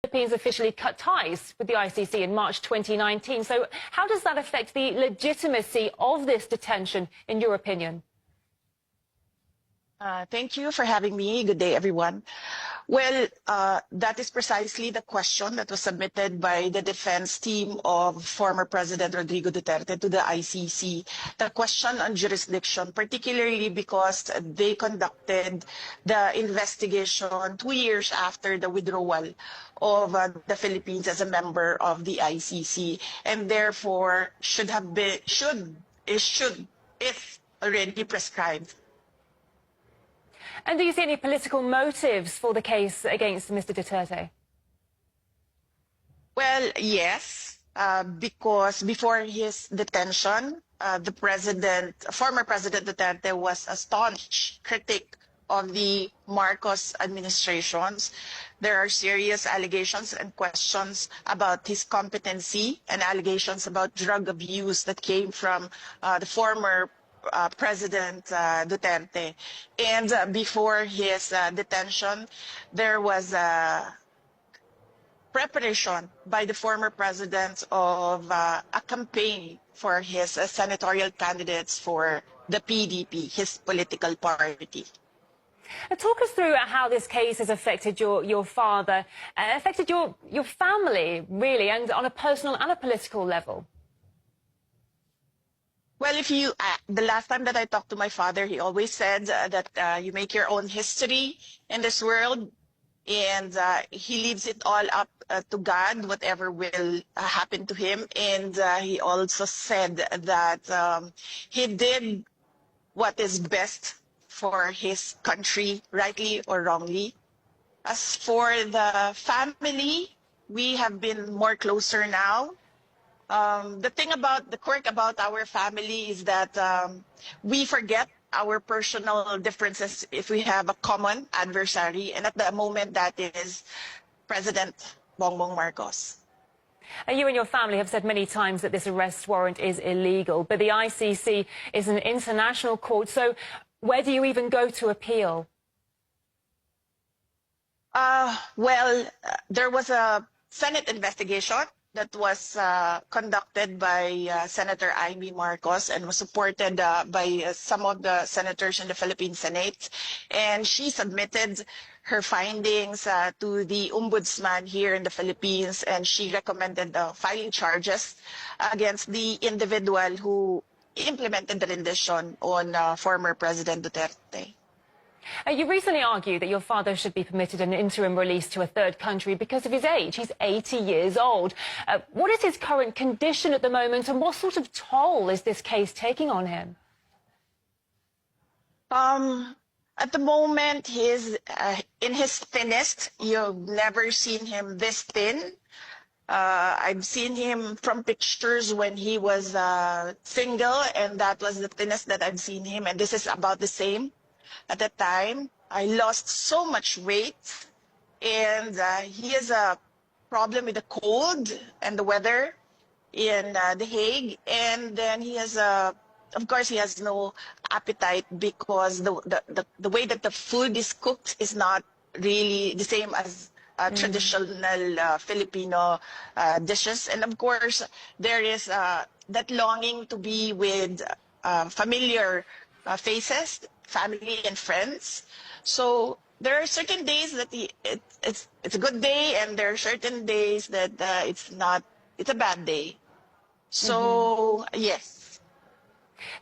Philippines officially cut ties with the ICC in March 2019. So how does that affect the legitimacy of this detention, in your opinion? Thank you for having me. Good day, everyone. Well, that is precisely the question that was submitted by the defense team of former President Rodrigo Duterte to the ICC. The question on jurisdiction, particularly because they conducted the investigation 2 years after the withdrawal of the Philippines as a member of the ICC, and therefore should if already prescribed. And do you see any political motives for the case against Mr. Duterte? Well, yes, because before his detention, former President Duterte was a staunch critic of the Marcos administrations. There are serious allegations and questions about his competency and allegations about drug abuse that came from the former President Duterte. And before his detention, there was a preparation by the former president of a campaign for his senatorial candidates for the PDP, his political party. Talk us through how this case has affected your father, affected your family, really, and on a personal and a political level. Well, the last time that I talked to my father, he always said that you make your own history in this world, and he leaves it all up to God, whatever will happen to him. And he also said that he did what is best for his country, rightly or wrongly. As for the family, we have been more closer now. The quirk about our family is that we forget our personal differences if we have a common adversary, and at the moment that is President Bongbong Marcos. You and your family have said many times that this arrest warrant is illegal, but the ICC is an international court, so where do you even go to appeal? There was a Senate investigation that was conducted by Senator Amy Marcos and was supported by some of the senators in the Philippine Senate. And she submitted her findings to the Ombudsman here in the Philippines, and she recommended filing charges against the individual who implemented the rendition on former President Duterte. You recently argued that your father should be permitted an interim release to a third country because of his age. He's 80 years old. What is his current condition at the moment, and what sort of toll is this case taking on him? At the moment, he's in his thinnest. You've never seen him this thin. I've seen him from pictures when he was single, and that was the thinnest that I've seen him, and this is about the same. At that time, I lost so much weight, and he has a problem with the cold and the weather in The Hague. And then he has of course, he has no appetite because the way that the food is cooked is not really the same as traditional Filipino dishes. And of course, there is that longing to be with familiar faces, family and friends. So there are certain days that it's a good day, and there are certain days that it's a bad day. So yes.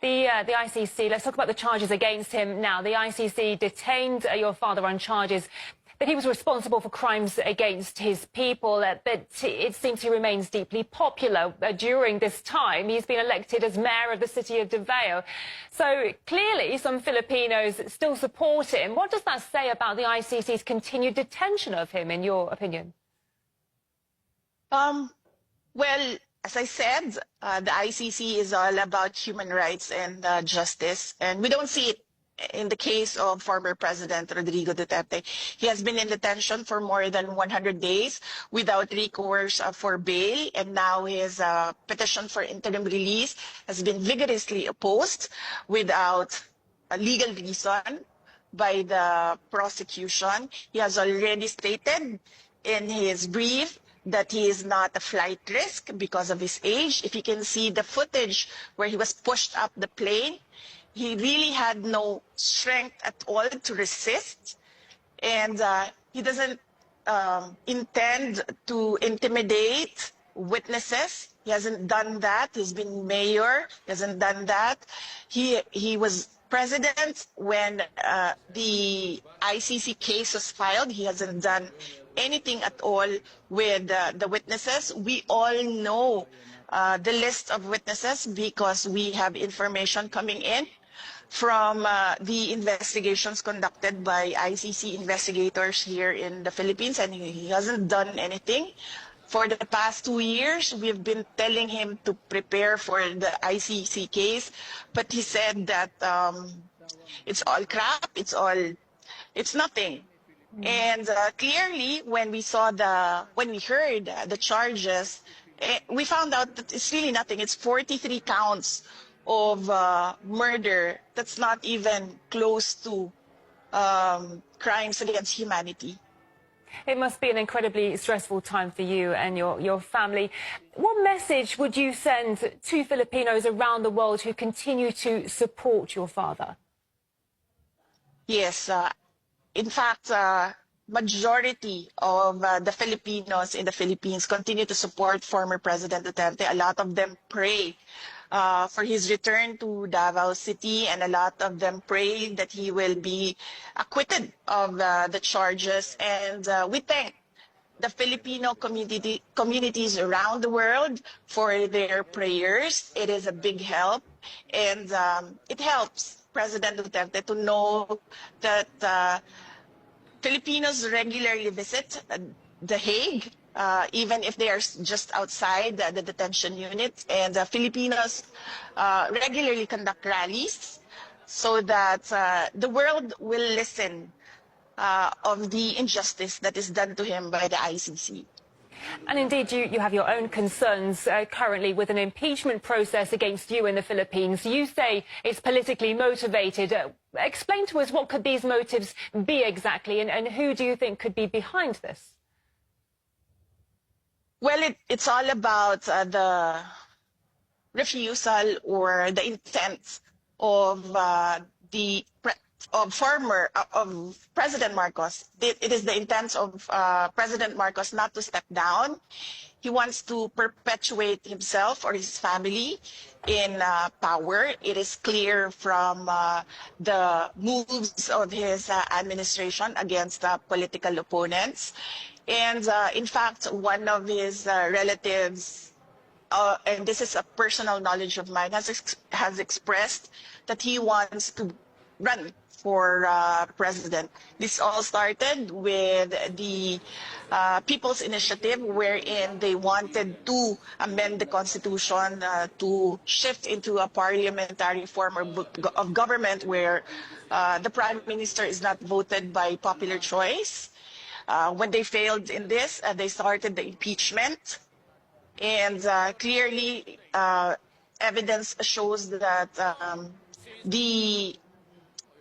The ICC, let's talk about the charges against him now. The ICC detained your father on charges that he was responsible for crimes against his people, but it seems he remains deeply popular during this time. He's been elected as mayor of the city of Davao. So clearly some Filipinos still support him. What does that say about the ICC's continued detention of him, in your opinion? Well, as I said, the ICC is all about human rights and justice, and we don't see it in the case of former President Rodrigo Duterte. He has been in detention for more than 100 days without recourse for bail, and now his petition for interim release has been vigorously opposed without a legal reason by the prosecution. He has already stated in his brief that he is not a flight risk because of his age. If you can see the footage where he was pushed up the plane, he really had no strength at all to resist. And he doesn't intend to intimidate witnesses. He hasn't done that. He's been mayor. He hasn't done that. He was president when the ICC case was filed. He hasn't done anything at all with the witnesses. We all know the list of witnesses because we have information coming in from the investigations conducted by ICC investigators here in the Philippines, and he hasn't done anything. For the past 2 years, we've been telling him to prepare for the ICC case, but he said that it's all crap, it's nothing. And clearly, when we heard the charges, we found out that it's really nothing. It's 43 counts of murder. That's not even close to crimes against humanity. It must be an incredibly stressful time for you and your family. What message would you send to Filipinos around the world who continue to support your father? Yes, in fact, majority of the Filipinos in the Philippines continue to support former President Duterte. A lot of them pray for his return to Davao City, and a lot of them pray that he will be acquitted of the charges. And we thank the Filipino communities around the world for their prayers. It is a big help, and it helps President Duterte to know that Filipinos regularly visit The Hague, even if they are just outside the detention unit. And Filipinos regularly conduct rallies so that the world will listen of the injustice that is done to him by the ICC. And indeed, you have your own concerns currently with an impeachment process against you in the Philippines. You say it's politically motivated. Explain to us, what could these motives be exactly, and who do you think could be behind this? Well, it's all about the refusal or the intent of President Marcos. It is the intent of President Marcos not to step down. He wants to perpetuate himself or his family in power. It is clear from the moves of his administration against political opponents. And in fact, one of his relatives, and this is a personal knowledge of mine, has expressed that he wants to run for president. This all started with the People's Initiative, wherein they wanted to amend the Constitution to shift into a parliamentary form of government where the Prime Minister is not voted by popular choice. When they failed in this, they started the impeachment. And clearly, evidence shows that the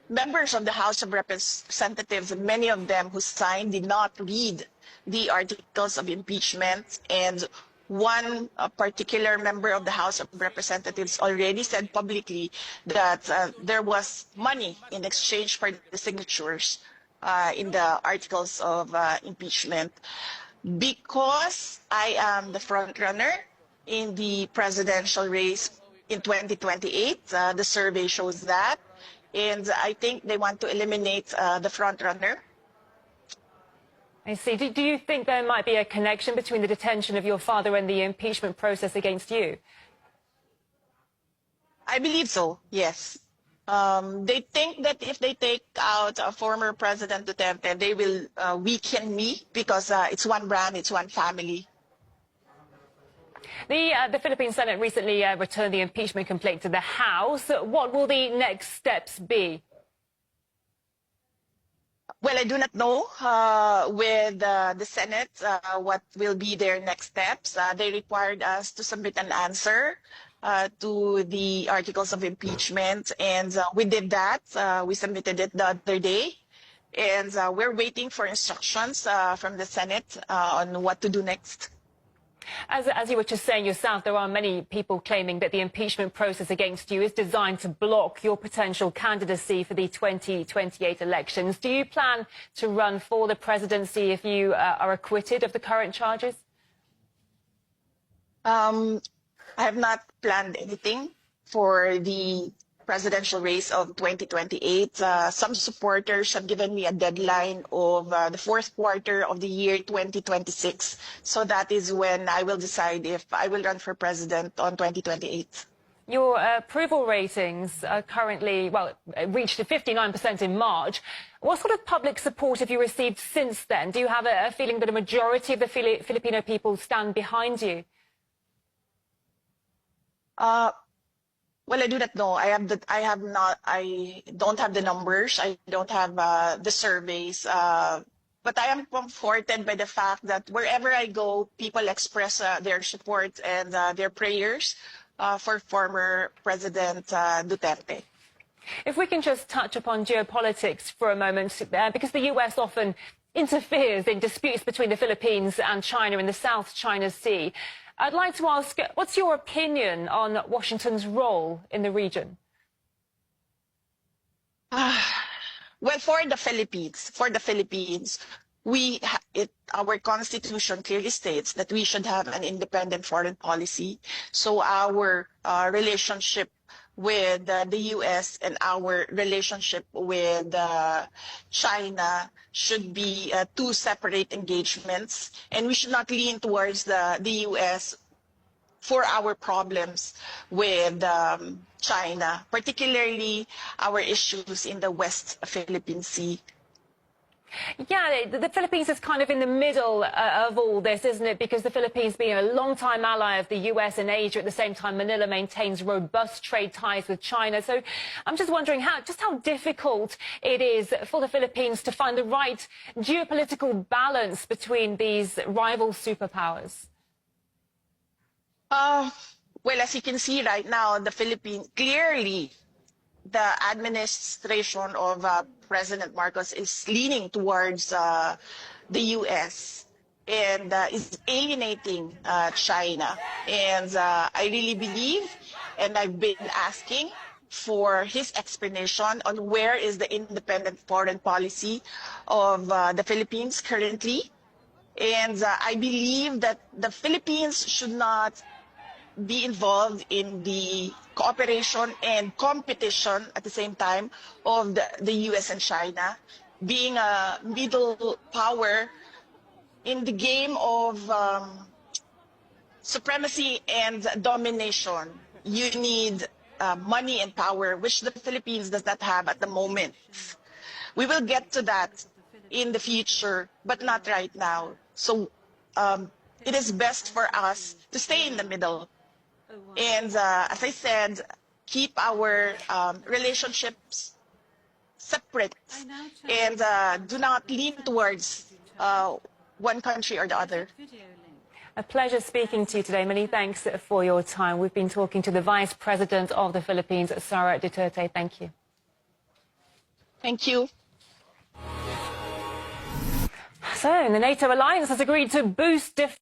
members of the House of Representatives, many of them who signed, did not read the articles of impeachment. And one particular member of the House of Representatives already said publicly that there was money in exchange for the signatures in the articles of impeachment. Because I am the front runner in the presidential race in 2028, the survey shows that. And I think they want to eliminate the front runner. I see. Do you think there might be a connection between the detention of your father and the impeachment process against you? I believe so, yes. They think that if they take out former President Duterte, they will weaken me because it's one brand, it's one family. The Philippine Senate recently returned the impeachment complaint to the House. What will the next steps be? Well, I do not know with the Senate what will be their next steps. They required us to submit an answer to the articles of impeachment, and we did that. We submitted it the other day. And we're waiting for instructions from the Senate on what to do next. As you were just saying yourself, there are many people claiming that the impeachment process against you is designed to block your potential candidacy for the 2028 elections. Do you plan to run for the presidency if you are acquitted of the current charges? I have not planned anything for the presidential race of 2028. Some supporters have given me a deadline of the fourth quarter of the year 2026. So that is when I will decide if I will run for president on 2028. Your approval ratings are currently, well, reached 59% in March. What sort of public support have you received since then? Do you have a feeling that a majority of the Filipino people stand behind you? Well, I do not know. I don't have the numbers. I don't have the surveys. But I am comforted by the fact that wherever I go, people express their support and their prayers for former President Duterte. If we can just touch upon geopolitics for a moment, because the US often interferes in disputes between the Philippines and China in the South China Sea. I'd like to ask, what's your opinion on Washington's role in the region? Well, for the Philippines, our constitution clearly states that we should have an independent foreign policy. So our relationship with the U.S. and our relationship with China should be two separate engagements, and we should not lean towards the U.S. for our problems with China, particularly our issues in the West Philippine Sea. Yeah, the Philippines is kind of in the middle of all this, isn't it? Because the Philippines being a long-time ally of the US and Asia, at the same time, Manila maintains robust trade ties with China. So I'm just wondering how difficult it is for the Philippines to find the right geopolitical balance between these rival superpowers. Well, as you can see right now, the Philippines, clearly the administration of President Marcos is leaning towards the U.S. and is alienating China. And I really believe, and I've been asking for his explanation on where is the independent foreign policy of the Philippines currently. And I believe that the Philippines should not be involved in the cooperation and competition at the same time of the US and China, being a middle power in the game of supremacy and domination. You need money and power, which the Philippines does not have at the moment. We will get to that in the future, but not right now. So it is best for us to stay in the middle. And as I said, keep our relationships separate and do not lean towards one country or the other. A pleasure speaking to you today. Many thanks for your time. We've been talking to the Vice President of the Philippines, Sara Duterte. Thank you. Thank you. So, the NATO alliance has agreed to boost